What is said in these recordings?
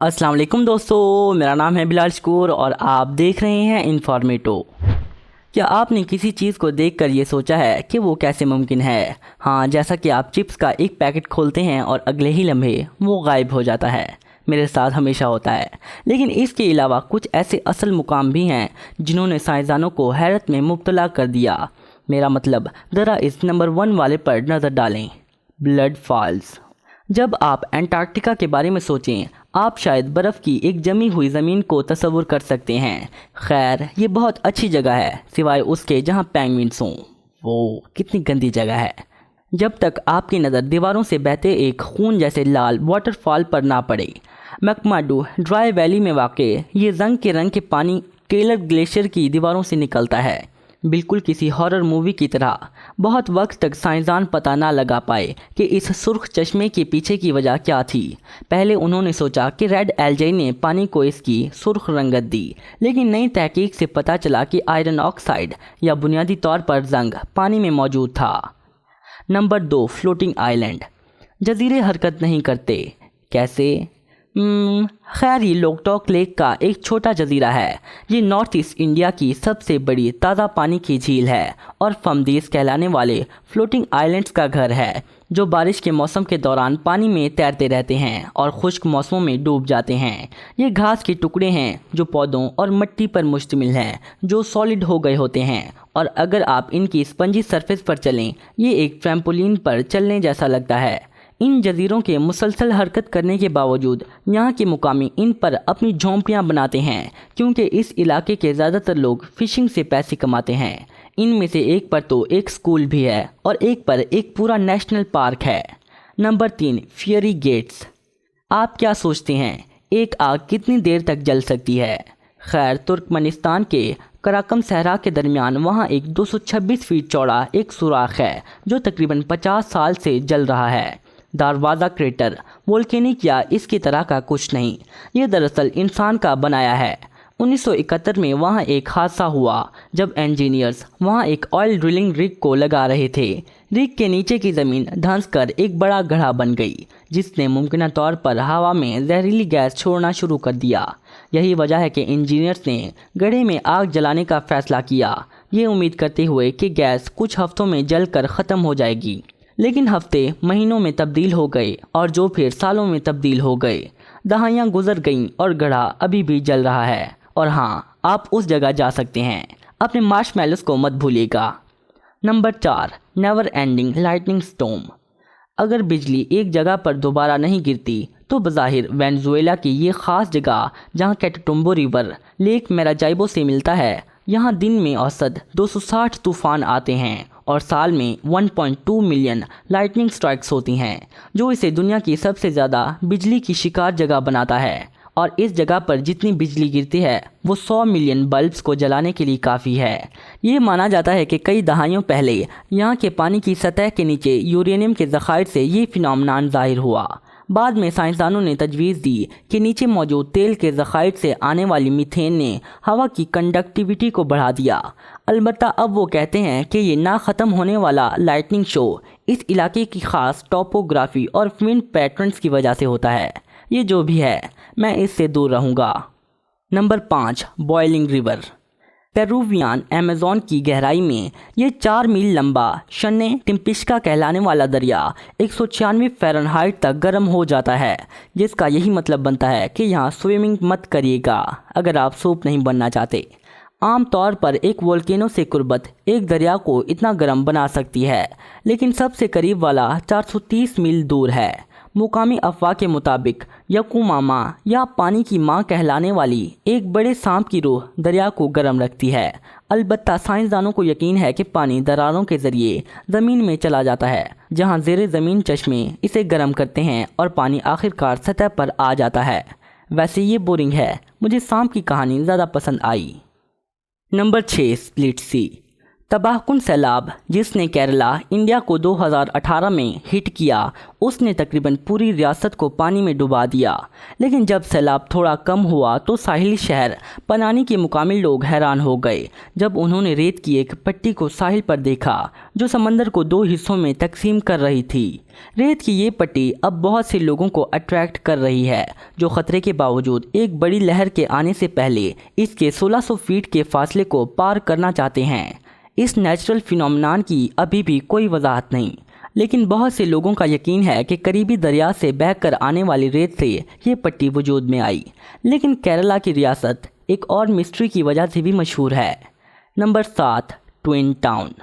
अस्सलाम वालेकुम दोस्तों, मेरा नाम है बिलाल शकूर और आप देख रहे हैं इन्फॉर्मेटो। क्या आपने किसी चीज़ को देखकर ये सोचा है कि वो कैसे मुमकिन है? हाँ, जैसा कि आप चिप्स का एक पैकेट खोलते हैं और अगले ही लम्हे वो गायब हो जाता है। मेरे साथ हमेशा होता है। लेकिन इसके अलावा कुछ ऐसे असल मुकाम भी हैं जिन्होंने साइंसदानों को हैरत में मुब्तला कर दिया। मेरा मतलब ज़रा इस नंबर 1 वाले पर नज़र डालें, ब्लड फॉल्स। जब आप अंटार्कटिका के बारे में सोचें, आप शायद बर्फ़ की एक जमी हुई ज़मीन को तस्वुर कर सकते हैं। खैर, ये बहुत अच्छी जगह है सिवाय उसके जहाँ पेंगुइन्स हों। वो कितनी गंदी जगह है। जब तक आपकी नज़र दीवारों से बहते एक खून जैसे लाल वाटरफॉल पर ना पड़े। मैकमर्डो ड्राई वैली में वाक़ ये रंग के पानी केलर ग्लेशियर की दीवारों से निकलता है, बिल्कुल किसी हॉरर मूवी की तरह। बहुत वक्त तक साइंसदान पता ना लगा पाए कि इस सुर्ख चश्मे के पीछे की वजह क्या थी। पहले उन्होंने सोचा कि रेड एल्गाई ने पानी को इसकी सुर्ख रंगत दी, लेकिन नई तहकीक से पता चला कि आयरन ऑक्साइड या बुनियादी तौर पर जंग पानी में मौजूद था। Number 2, floating island. जजीरे हरकत नहीं करते। कैसे? खैर, ये लोकटॉक लेक का एक छोटा जजीरा है। ये नॉर्थ ईस्ट इंडिया की सबसे बड़ी ताज़ा पानी की झील है और फमदीस कहलाने वाले फ्लोटिंग आइलैंड्स का घर है, जो बारिश के मौसम के दौरान पानी में तैरते रहते हैं और खुश्क मौसमों में डूब जाते हैं। ये घास के टुकड़े हैं जो पौधों और मिट्टी पर मुश्तमिल हैं, जो सॉलिड हो गए होते हैं, और अगर आप इनकी स्पंजी सरफेस पर चलें, ये एक ट्रैम्पोलिन पर चलने जैसा लगता है। इन जजीरों के मुसलसल हरकत करने के बावजूद यहाँ के मुकामी इन पर अपनी झोंपड़ियाँ बनाते हैं, क्योंकि इस इलाके के ज़्यादातर लोग फ़िशिंग से पैसे कमाते हैं। इनमें से एक पर तो एक स्कूल भी है और एक पर एक पूरा नेशनल पार्क है। Number 3, fiery gates. आप क्या सोचते हैं, एक आग कितनी देर तक जल सकती है? खैर, तुर्कमेनिस्तान के कराकम सहरा के दरमियान वहाँ एक 226 फीट चौड़ा एक सुराख है जो तकरीबन 50 साल से जल रहा है। दारवाज़ा क्रेटर वोल्केनिक या इसकी तरह का कुछ नहीं, ये दरअसल इंसान का बनाया है। 1971 में वहाँ एक हादसा हुआ जब इंजीनियर्स वहाँ एक ऑयल ड्रिलिंग रिग को लगा रहे थे। रिग के नीचे की ज़मीन धंसकर एक बड़ा गड्ढा बन गई, जिसने मुमकिन तौर पर हवा में जहरीली गैस छोड़ना शुरू कर दिया। यही वजह है कि इंजीनियर्स ने गड्ढे में आग जलाने का फ़ैसला किया, ये उम्मीद करते हुए कि गैस कुछ हफ्तों में जलकर ख़त्म हो जाएगी। लेकिन हफ्ते महीनों में तब्दील हो गए और जो फिर सालों में तब्दील हो गए। दहाइयाँ गुजर गईं और गड्ढा अभी भी जल रहा है। और हाँ, आप उस जगह जा सकते हैं। अपने मार्शमैलोस को मत भूलिएगा। Number 4, never ending lightning storm. अगर बिजली एक जगह पर दोबारा नहीं गिरती तो बज़ाहिर वेनेज़ुएला की ये ख़ास जगह जहाँ कैटाटुम्बो रिवर लेक मैराजाइबो से मिलता है, यहाँ दिन में औसत 260 तूफ़ान आते हैं और साल में 1.2 मिलियन लाइटनिंग स्ट्राइक्स होती हैं, जो इसे दुनिया की सबसे ज़्यादा बिजली की शिकार जगह बनाता है। और इस जगह पर जितनी बिजली गिरती है वो 100 मिलियन बल्ब्स को जलाने के लिए काफ़ी है। ये माना जाता है कि कई दहाइयों पहले यहाँ के पानी की सतह के नीचे यूरेनियम के ज़खायर से ये फिनोमेनन ज़ाहिर हुआ। बाद में साइंसदानों ने तजवीज़ दी कि नीचे मौजूद तेल के ज़खायर से आने वाली मीथेन ने हवा की कंडक्टिविटी को बढ़ा दिया। अलबत्ता अब वो कहते हैं कि ये ना ख़त्म होने वाला लाइटनिंग शो इस इलाके की ख़ास टोपोग्राफी और विंड पैटर्न्स की वजह से होता है। ये जो भी है, मैं इससे दूर रहूँगा। Number 5, boiling river. Peruvian Amazon की गहराई में ये 4 मील लंबा शन्ने टिम्पिस्का कहलाने वाला दरिया 196 फ़ारेनहाइट तक गर्म हो जाता है, जिसका यही मतलब बनता है कि यहाँ स्विमिंग मत करिएगा अगर आप सूप नहीं बनना चाहते। आम तौर पर एक वोल्केनो से कुर्बत एक दरिया को इतना गर्म बना सकती है, लेकिन सबसे करीब वाला 430 मील दूर है। मुकामी अफवाह के मुताबिक यकुमामा या पानी की माँ कहलाने वाली एक बड़े सांप की रूह दरिया को गर्म रखती है। अलबत्ता साइंसदानों को यकीन है कि पानी दरारों के ज़रिए ज़मीन में चला जाता है, जहाँ ज़ेरे ज़मीन चश्मे इसे गर्म करते हैं और पानी आखिरकार सतह पर आ जाता है। वैसे ये बोरिंग है, मुझे सांप की कहानी ज़्यादा पसंद आई। नंबर 6, स्प्लिट सी। तबाहकुन सैलाब जिसने केरला इंडिया को 2018 में हिट किया, उसने तकरीबन पूरी रियासत को पानी में डुबा दिया। लेकिन जब सैलाब थोड़ा कम हुआ तो साहिली शहर पनानी के मुकामी लोग हैरान हो गए जब उन्होंने रेत की एक पट्टी को साहिल पर देखा जो समंदर को 2 हिस्सों में तकसीम कर रही थी। रेत की ये पट्टी अब बहुत से लोगों को अट्रैक्ट कर रही है जो ख़तरे के बावजूद एक बड़ी लहर के आने से पहले इसके 1600 फीट के फासले को पार करना चाहते हैं। इस नेचुरल फिनोमेनन की अभी भी कोई वजाहत नहीं, लेकिन बहुत से लोगों का यकीन है कि करीबी दरिया से बहकर आने वाली रेत से ये पट्टी वजूद में आई। लेकिन केरला की रियासत एक और मिस्ट्री की वजह से भी मशहूर है। नंबर 7, ट्विन टाउन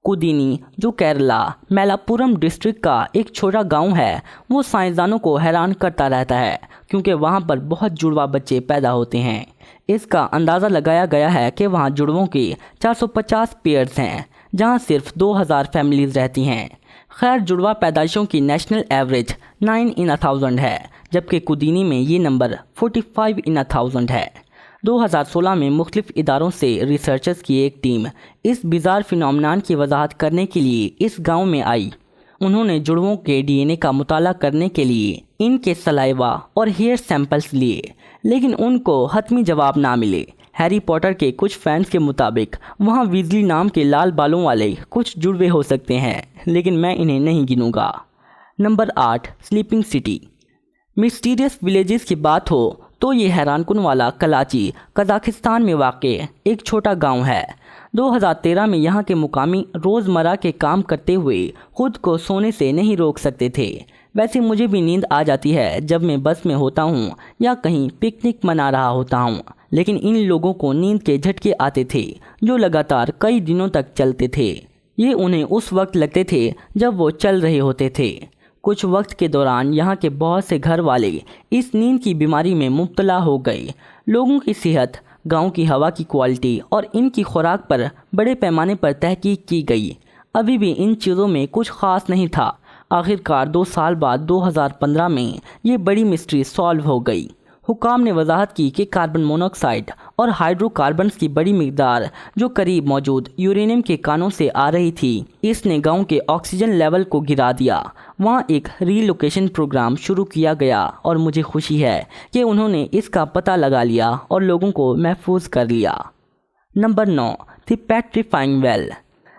कुदीनी, जो केरला मैलापुरम डिस्ट्रिक्ट का एक छोटा गांव है, वो साइंसदानों को हैरान करता रहता है क्योंकि वहां पर बहुत जुड़वा बच्चे पैदा होते हैं। इसका अंदाज़ा लगाया गया है कि वहां जुड़वों के 450 पेयर्स हैं जहां सिर्फ 2000 फैमिलीज़ रहती हैं। खैर, जुड़वा पैदाइशों की नेशनल एवरेज 9 in 1000 है, जबकि कुदीनी में ये नंबर 45 in 1000 है। 2016 में मुख्तलिफ इदारों से रिसर्चर्स की एक टीम इस बिज़ार फिनोमेनन की वजाहत करने के लिए इस गांव में आई। उन्होंने जुड़वों के DNA का मुताला करने के लिए इनके सलाइवा और हेयर सैंपल्स लिए, लेकिन उनको हतमी जवाब ना मिले। हैरी पॉटर के कुछ फैंस के मुताबिक वहाँ वीज़ली नाम के लाल बालों वाले कुछ जुड़वे हो सकते हैं, लेकिन मैं इन्हें नहीं गिनूंगा। Number 8, sleeping city. Mysterious villages की बात हो तो ये हैरानकुन वाला कलाची कजाकिस्तान में वाक़ एक छोटा गांव है। 2013 में यहाँ के मुकामी रोज़मर्रा के काम करते हुए खुद को सोने से नहीं रोक सकते थे। वैसे मुझे भी नींद आ जाती है जब मैं बस में होता हूँ या कहीं पिकनिक मना रहा होता हूँ, लेकिन इन लोगों को नींद के झटके आते थे जो लगातार कई दिनों तक चलते थे। ये उन्हें उस वक्त लगते थे जब वो चल रहे होते थे। कुछ वक्त के दौरान यहाँ के बहुत से घर वाले इस नींद की बीमारी में मुब्तला हो गए। लोगों की सेहत, गांव की हवा की क्वालिटी और इनकी खुराक पर बड़े पैमाने पर तहकीक की गई। अभी भी इन चीज़ों में कुछ ख़ास नहीं था। आखिरकार 2 साल बाद 2015 में ये बड़ी मिस्ट्री सॉल्व हो गई। हुकाम ने वजाहत की कि कार्बन मोनोऑक्साइड और हाइड्रोकार्बन्स की बड़ी मिकदार जो करीब मौजूद यूरेनियम के कानों से आ रही थी, इसने गांव के ऑक्सीजन लेवल को गिरा दिया। वहां एक रीलोकेशन प्रोग्राम शुरू किया गया और मुझे खुशी है कि उन्होंने इसका पता लगा लिया और लोगों को महफूज कर लिया। Number 9, the petrifying well.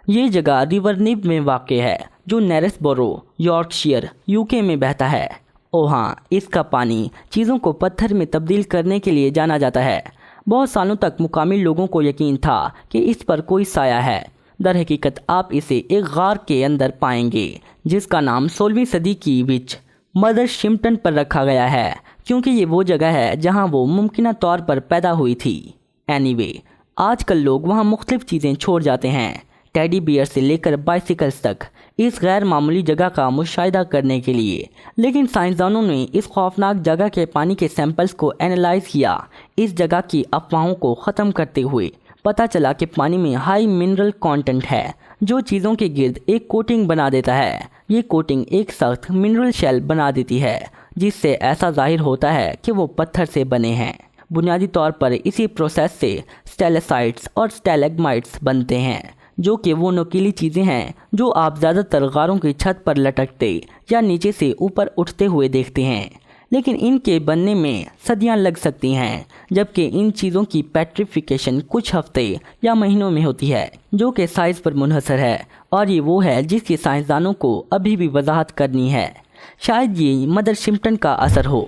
ये जगह रिवर नीव में वाक़ है जो नेरेसबोरो, यॉर्कशायर, यूके में बहता है। ओह हाँ, इसका पानी चीज़ों को पत्थर में तब्दील करने के लिए जाना जाता है। बहुत सालों तक मुकामी लोगों को यकीन था कि इस पर कोई साया है। दर हकीकत आप इसे एक गार के अंदर पाएंगे जिसका नाम 16वीं सदी की विच मदर शिम्पटन पर रखा गया है, क्योंकि ये वो जगह है जहाँ वो मुमकिन तौर पर पैदा हुई थी। एनीवे, आजकल लोग वहाँ मुख्तलिफ चीज़ें छोड़ जाते हैं, टेडी बियर से लेकर बाइसिकल्स तक, इस गैर मामूली जगह का मुशाहिदा करने के लिए। लेकिन साइंसदानों ने इस खौफनाक जगह के पानी के सैंपल्स को एनालाइज किया। इस जगह की अफवाहों को ख़त्म करते हुए पता चला कि पानी में हाई मिनरल कंटेंट है जो चीज़ों के गिर्द एक कोटिंग बना देता है। ये कोटिंग एक सख्त मिनरल शेल बना देती है जिससे ऐसा जाहिर होता है कि वो पत्थर से बने हैं। बुनियादी तौर पर इसी प्रोसेस से स्टेलेसाइट्स और स्टेलेग्माइट्स बनते हैं जो कि वो नुकीली चीज़ें हैं जो आप ज़्यादातर गारों की छत पर लटकते या नीचे से ऊपर उठते हुए देखते हैं। लेकिन इनके बनने में सदियां लग सकती हैं, जबकि इन चीज़ों की पेट्रिफिकेशन कुछ हफ्ते या महीनों में होती है, जो कि साइज़ पर मुनहसर है, और ये वो है जिसकी साइंसदानों को अभी भी वजाहत करनी है। शायद ये मदर शिम्पटन का असर हो।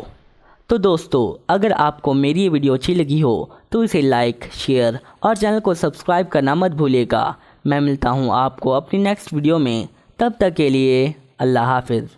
तो दोस्तों, अगर आपको मेरी ये वीडियो अच्छी लगी हो तो इसे लाइक, शेयर और चैनल को सब्सक्राइब करना मत भूलिएगा। मैं मिलता हूँ आपको अपनी नेक्स्ट वीडियो में, तब तक के लिए अल्लाह हाफिज़।